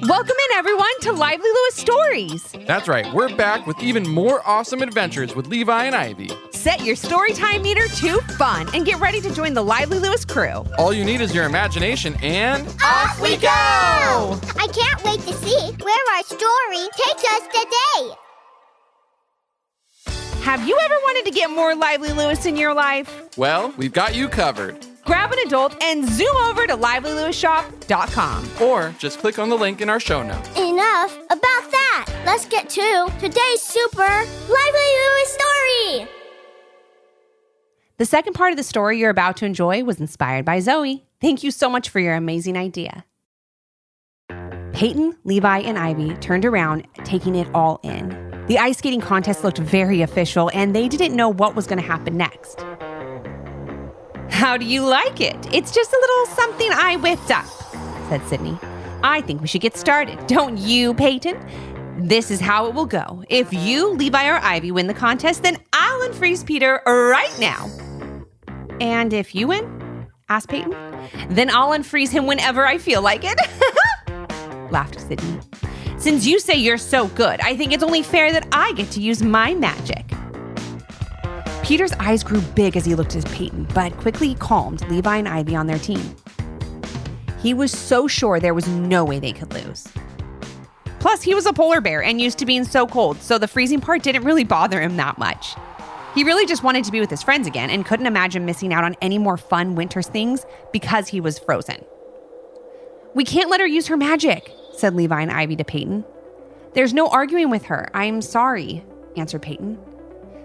Welcome in, everyone, to Lively Lewis Stories. That's right, we're back with even more awesome adventures with Levi and Ivy. Set your storytime meter to fun and get ready to join the Lively Lewis crew. All you need is your imagination and... Off we go! I can't wait to see where our story takes us today. Have you ever wanted to get more Lively Lewis in your life? Well, we've got you covered. Grab an adult and zoom over to livelylewisshop.com. Or just click on the link in our show notes. Enough about that. Let's get to today's super Lively Lewis story. The second part of the story you're about to enjoy was inspired by Zoe. Thank you so much for your amazing idea. Peyton, Levi, and Ivy turned around, taking it all in. The ice skating contest looked very official, and they didn't know what was going to happen next. How do you like it? It's just a little something I whipped up, said Sydney. I think we should get started. Don't you, Peyton? This is how it will go. If you, Levi, or Ivy win the contest, then I'll unfreeze Peter right now. And if you win, asked Peyton, then I'll unfreeze him whenever I feel like it. Laughed Sydney. Since you say you're so good, I think it's only fair that I get to use my magic. Peter's eyes grew big as he looked at Peyton, but quickly calmed Levi and Ivy on their team. He was so sure there was no way they could lose. Plus, he was a polar bear and used to being so cold, so the freezing part didn't really bother him that much. He really just wanted to be with his friends again and couldn't imagine missing out on any more fun winter things because he was frozen. We can't let her use her magic, said Levi and Ivy to Peyton. There's no arguing with her. I'm sorry, answered Peyton.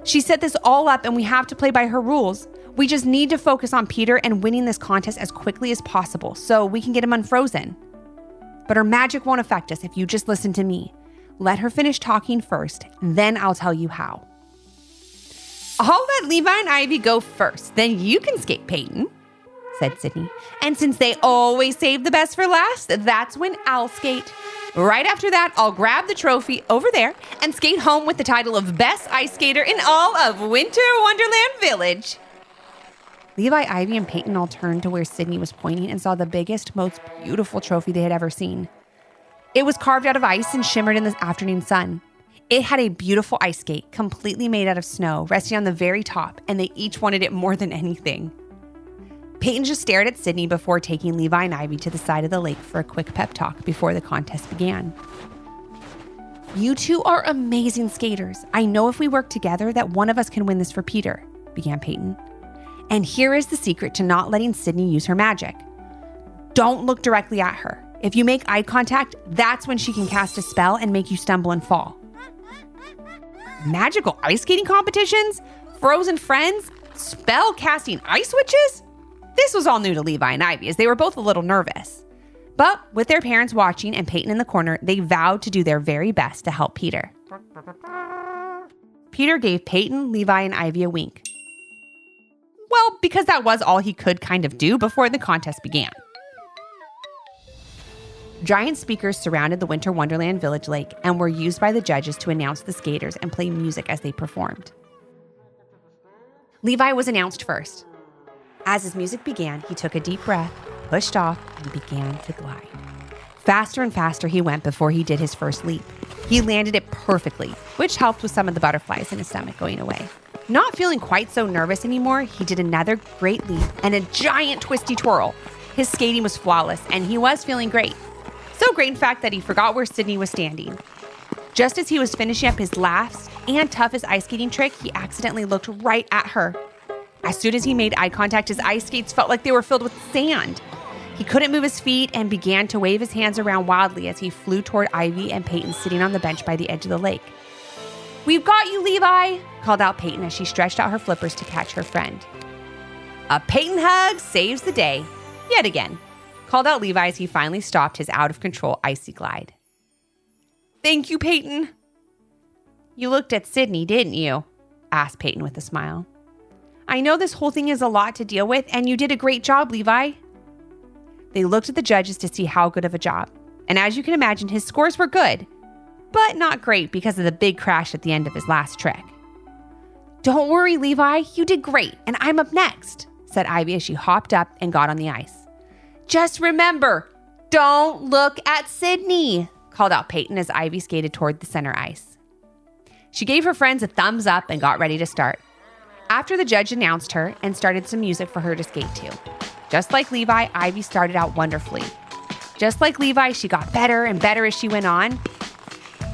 She set this all up and we have to play by her rules. We just need to focus on Peter and winning this contest as quickly as possible so we can get him unfrozen. But her magic won't affect us if you just listen to me. Let her finish talking first, then I'll tell you how. I'll let Levi and Ivy go first, then you can skate, Peyton, said Sydney. And since they always save the best for last, that's when I'll skate. Right after that, I'll grab the trophy over there and skate home with the title of Best Ice Skater in all of Winter Wonderland Village. Levi, Ivy, and Peyton all turned to where Sydney was pointing and saw the biggest, most beautiful trophy they had ever seen. It was carved out of ice and shimmered in the afternoon sun. It had a beautiful ice skate, completely made out of snow, resting on the very top, and they each wanted it more than anything. Peyton just stared at Sydney before taking Levi and Ivy to the side of the lake for a quick pep talk before the contest began. You two are amazing skaters. I know if we work together that one of us can win this for Peter, began Peyton. And here is the secret to not letting Sydney use her magic. Don't look directly at her. If you make eye contact, that's when she can cast a spell and make you stumble and fall. Magical ice skating competitions? Frozen friends? Spell casting ice witches? This was all new to Levi and Ivy as they were both a little nervous. But with their parents watching and Peyton in the corner, they vowed to do their very best to help Peter. Peter gave Peyton, Levi, and Ivy a wink. Well, because that was all he could kind of do before the contest began. Giant speakers surrounded the Winter Wonderland Village Lake and were used by the judges to announce the skaters and play music as they performed. Levi was announced first. As his music began, he took a deep breath, pushed off, and began to glide. Faster and faster he went before he did his first leap. He landed it perfectly, which helped with some of the butterflies in his stomach going away. Not feeling quite so nervous anymore, he did another great leap and a giant twisty twirl. His skating was flawless, and he was feeling great. So great, in fact, that he forgot where Sydney was standing. Just as he was finishing up his last and toughest ice skating trick, he accidentally looked right at her. As soon as he made eye contact, his ice skates felt like they were filled with sand. He couldn't move his feet and began to wave his hands around wildly as he flew toward Ivy and Peyton sitting on the bench by the edge of the lake. "We've got you, Levi," called out Peyton as she stretched out her flippers to catch her friend. "A Peyton hug saves the day, yet again," called out Levi as he finally stopped his out-of-control icy glide. "Thank you, Peyton." "You looked at Sydney, didn't you?" asked Peyton with a smile. "I know this whole thing is a lot to deal with, and you did a great job, Levi." They looked at the judges to see how good of a job. And as you can imagine, his scores were good, but not great because of the big crash at the end of his last trick. "Don't worry, Levi, you did great, and I'm up next," said Ivy as she hopped up and got on the ice. "Just remember, "Don't look at Sydney," called out Peyton as Ivy skated toward the center ice. She gave her friends a thumbs up and got ready to start. After the judge announced her and started some music for her to skate to. Just like Levi, Ivy started out wonderfully. Just like Levi, she got better and better as she went on.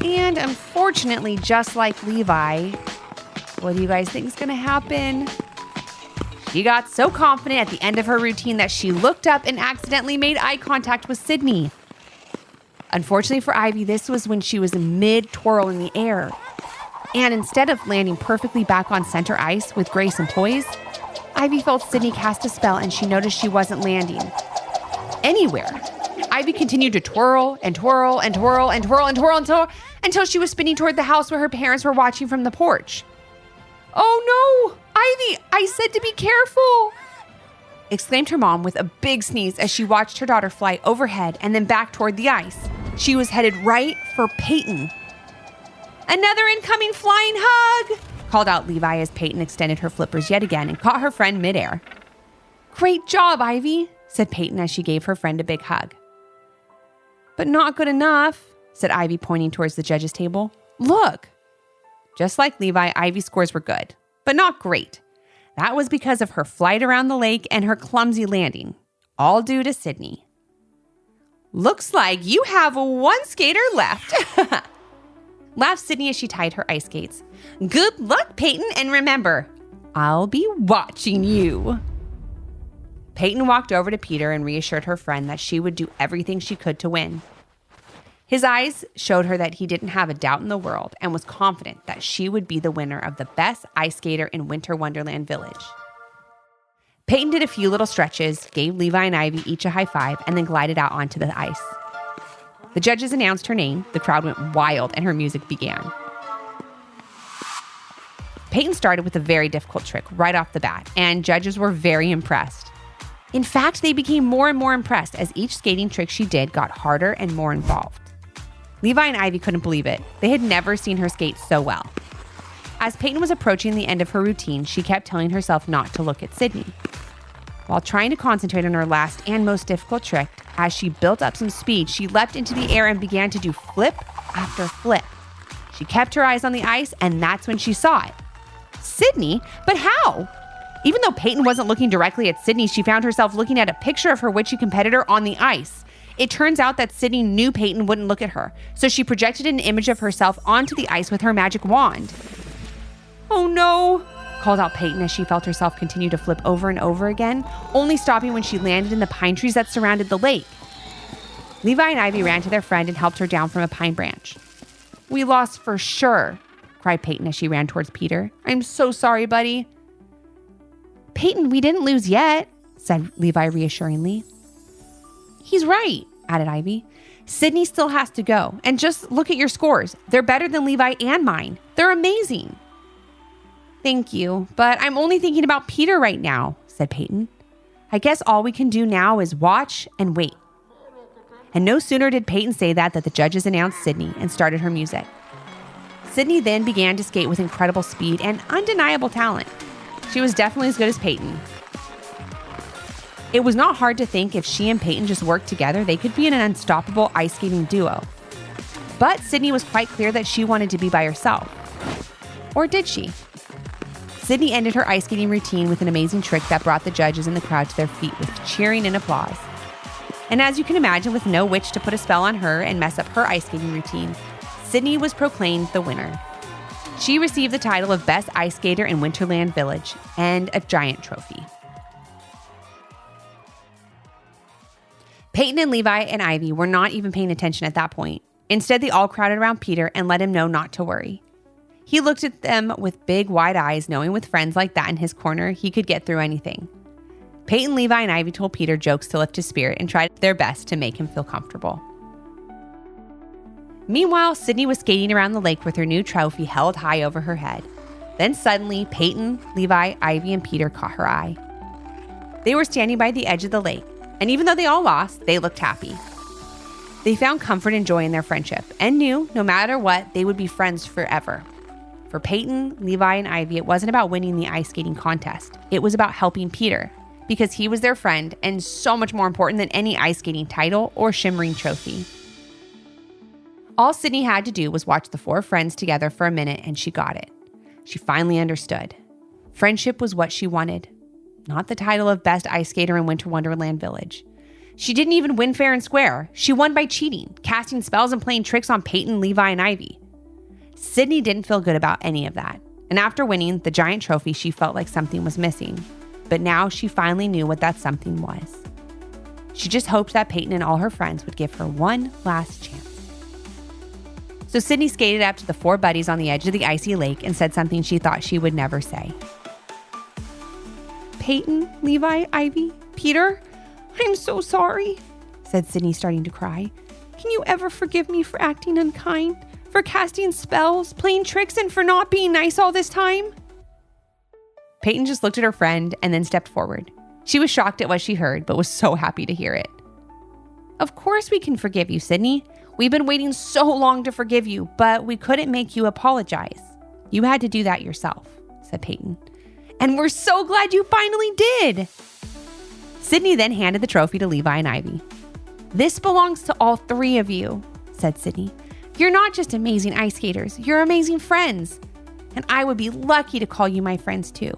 And unfortunately, just like Levi, what do you guys think is going to happen? She got so confident at the end of her routine that she looked up and accidentally made eye contact with Sydney. Unfortunately for Ivy, this was when she was mid-twirl in the air. And instead of landing perfectly back on center ice with grace and poise, Ivy felt Sydney cast a spell and she noticed she wasn't landing anywhere. Ivy continued to twirl and twirl and twirl and twirl and twirl until she was spinning toward the house where her parents were watching from the porch. "Oh no, Ivy, I said to be careful!" exclaimed her mom with a big sneeze as she watched her daughter fly overhead and then back toward the ice. She was headed right for Peyton. "Another incoming flying hug!" called out Levi as Peyton extended her flippers yet again and caught her friend midair. "Great job, Ivy," said Peyton as she gave her friend a big hug. "But not good enough," said Ivy, pointing towards the judge's table. "Look." Just like Levi, Ivy's scores were good, but not great. That was because of her flight around the lake and her clumsy landing, all due to Sydney. "Looks like you have one skater left," laughed Sydney as she tied her ice skates. "Good luck, Peyton, and remember, I'll be watching you." Peyton walked over to Peter and reassured her friend that she would do everything she could to win. His eyes showed her that he didn't have a doubt in the world and was confident that she would be the winner of the best ice skater in Winter Wonderland Village. Peyton did a few little stretches, gave Levi and Ivy each a high five, and then glided out onto the ice. The judges announced her name, the crowd went wild, and her music began. Peyton started with a very difficult trick right off the bat, and judges were very impressed. In fact, they became more and more impressed as each skating trick she did got harder and more involved. Levi and Ivy couldn't believe it. They had never seen her skate so well. As Peyton was approaching the end of her routine, she kept telling herself not to look at Sydney. While trying to concentrate on her last and most difficult trick, as she built up some speed, she leapt into the air and began to do flip after flip. She kept her eyes on the ice, and that's when she saw it. Sydney? But how? Even though Peyton wasn't looking directly at Sydney, she found herself looking at a picture of her witchy competitor on the ice. It turns out that Sydney knew Peyton wouldn't look at her, so she projected an image of herself onto the ice with her magic wand. "Oh no," called out Peyton as she felt herself continue to flip over and over again, only stopping when she landed in the pine trees that surrounded the lake. Levi and Ivy ran to their friend and helped her down from a pine branch. "We lost for sure," cried Peyton as she ran towards Peter. "I'm so sorry, buddy." "Peyton, we didn't lose yet," said Levi reassuringly. "He's right," added Ivy. "Sydney still has to go. And just look at your scores. They're better than Levi and mine. They're amazing." "Thank you, but I'm only thinking about Peter right now," said Peyton. "I guess all we can do now is watch and wait." And no sooner did Peyton say that the judges announced Sydney and started her music. Sydney then began to skate with incredible speed and undeniable talent. She was definitely as good as Peyton. It was not hard to think if she and Peyton just worked together, they could be an unstoppable ice skating duo. But Sydney was quite clear that she wanted to be by herself. Or did she? Sydney ended her ice skating routine with an amazing trick that brought the judges and the crowd to their feet with cheering and applause. And as you can imagine, with no witch to put a spell on her and mess up her ice skating routine, Sydney was proclaimed the winner. She received the title of Best Ice Skater in Winterland Village and a giant trophy. Peyton and Levi and Ivy were not even paying attention at that point. Instead, they all crowded around Peter and let him know not to worry. He looked at them with big, wide eyes, knowing with friends like that in his corner, he could get through anything. Peyton, Levi, and Ivy told Peter jokes to lift his spirit and tried their best to make him feel comfortable. Meanwhile, Sydney was skating around the lake with her new trophy held high over her head. Then suddenly, Peyton, Levi, Ivy, and Peter caught her eye. They were standing by the edge of the lake, and even though they all lost, they looked happy. They found comfort and joy in their friendship and knew, no matter what, they would be friends forever. For Peyton, Levi, and Ivy, it wasn't about winning the ice skating contest. It was about helping Peter, because he was their friend and so much more important than any ice skating title or shimmering trophy. All Sydney had to do was watch the four friends together for a minute and she got it. She finally understood. Friendship was what she wanted, not the title of best ice skater in Winter Wonderland Village. She didn't even win fair and square. She won by cheating, casting spells and playing tricks on Peyton, Levi, and Ivy. Sydney didn't feel good about any of that. And after winning the giant trophy, she felt like something was missing. But now she finally knew what that something was. She just hoped that Peyton and all her friends would give her one last chance. So Sydney skated up to the four buddies on the edge of the icy lake and said something she thought she would never say. "Peyton, Levi, Ivy, Peter, I'm so sorry," said Sydney, starting to cry. "Can you ever forgive me for acting unkind, for casting spells, playing tricks, and for not being nice all this time?" Peyton just looked at her friend and then stepped forward. She was shocked at what she heard, but was so happy to hear it. "Of course we can forgive you, Sydney. We've been waiting so long to forgive you, but we couldn't make you apologize. You had to do that yourself," said Peyton. "And we're so glad you finally did." Sydney then handed the trophy to Levi and Ivy. "This belongs to all three of you," said Sydney. "You're not just amazing ice skaters, you're amazing friends. And I would be lucky to call you my friends too."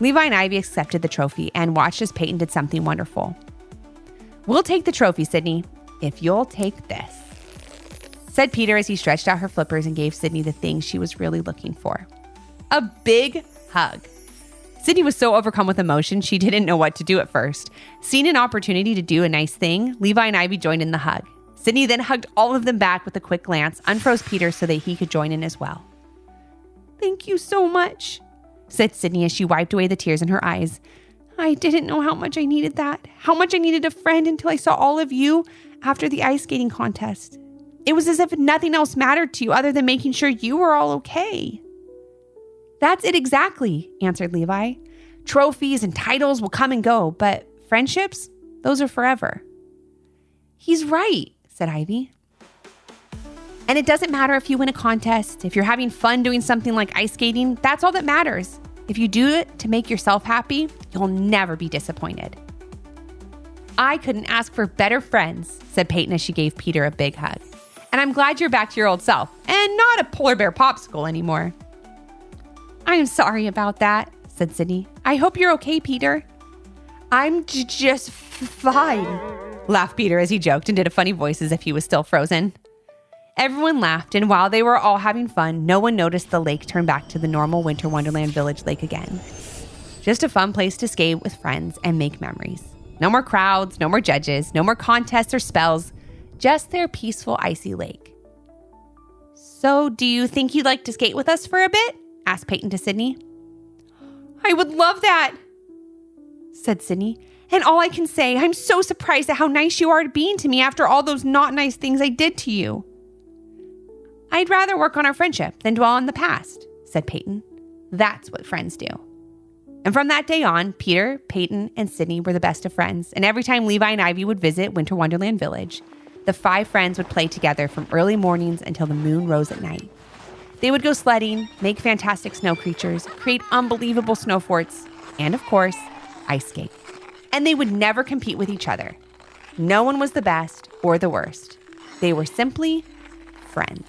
Levi and Ivy accepted the trophy and watched as Peyton did something wonderful. "We'll take the trophy, Sydney, if you'll take this," said Peter as he stretched out her flippers and gave Sydney the thing she was really looking for. A big hug. Sydney was so overcome with emotion, she didn't know what to do at first. Seeing an opportunity to do a nice thing, Levi and Ivy joined in the hug. Sydney then hugged all of them back with a quick glance, unfroze Peter so that he could join in as well. "Thank you so much," said Sydney as she wiped away the tears in her eyes. "I didn't know how much I needed that, how much I needed a friend until I saw all of you after the ice skating contest. It was as if nothing else mattered to you other than making sure you were all okay." "That's it exactly," answered Levi. "Trophies and titles will come and go, but friendships, those are forever." "He's right," said Ivy. "And it doesn't matter if you win a contest, if you're having fun doing something like ice skating, that's all that matters. If you do it to make yourself happy, you'll never be disappointed." "I couldn't ask for better friends," said Peyton as she gave Peter a big hug. "And I'm glad you're back to your old self and not a polar bear popsicle anymore." "I'm sorry about that," said Sydney. "I hope you're okay, Peter." "I'm just fine," laughed Peter as he joked and did a funny voice as if he was still frozen. Everyone laughed, and while they were all having fun, no one noticed the lake turn back to the normal Winter Wonderland Village lake again. Just a fun place to skate with friends and make memories. No more crowds, no more judges, no more contests or spells, just their peaceful icy lake. "So, do you think you'd like to skate with us for a bit?" asked Peyton to Sydney. "I would love that," said Sydney. "And all I can say, I'm so surprised at how nice you are being to me after all those not nice things I did to you." "I'd rather work on our friendship than dwell on the past," said Peyton. "That's what friends do." And from that day on, Peter, Peyton, and Sydney were the best of friends. And every time Levi and Ivy would visit Winter Wonderland Village, the five friends would play together from early mornings until the moon rose at night. They would go sledding, make fantastic snow creatures, create unbelievable snow forts, and of course, ice skate. And they would never compete with each other. No one was the best or the worst. They were simply friends.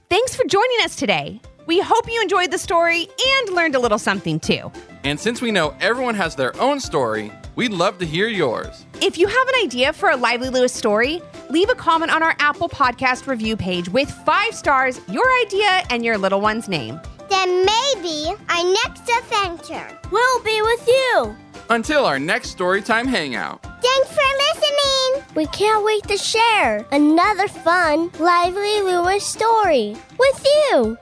Thanks for joining us today. We hope you enjoyed the story and learned a little something too. And since we know everyone has their own story, we'd love to hear yours. If you have an idea for a Lively Lewis story, leave a comment on our Apple Podcast review page with 5 stars, your idea, and your little one's name. Then maybe our next adventure will be with you. Until our next Storytime Hangout. Thanks for listening. We can't wait to share another fun Lively Lewis story with you.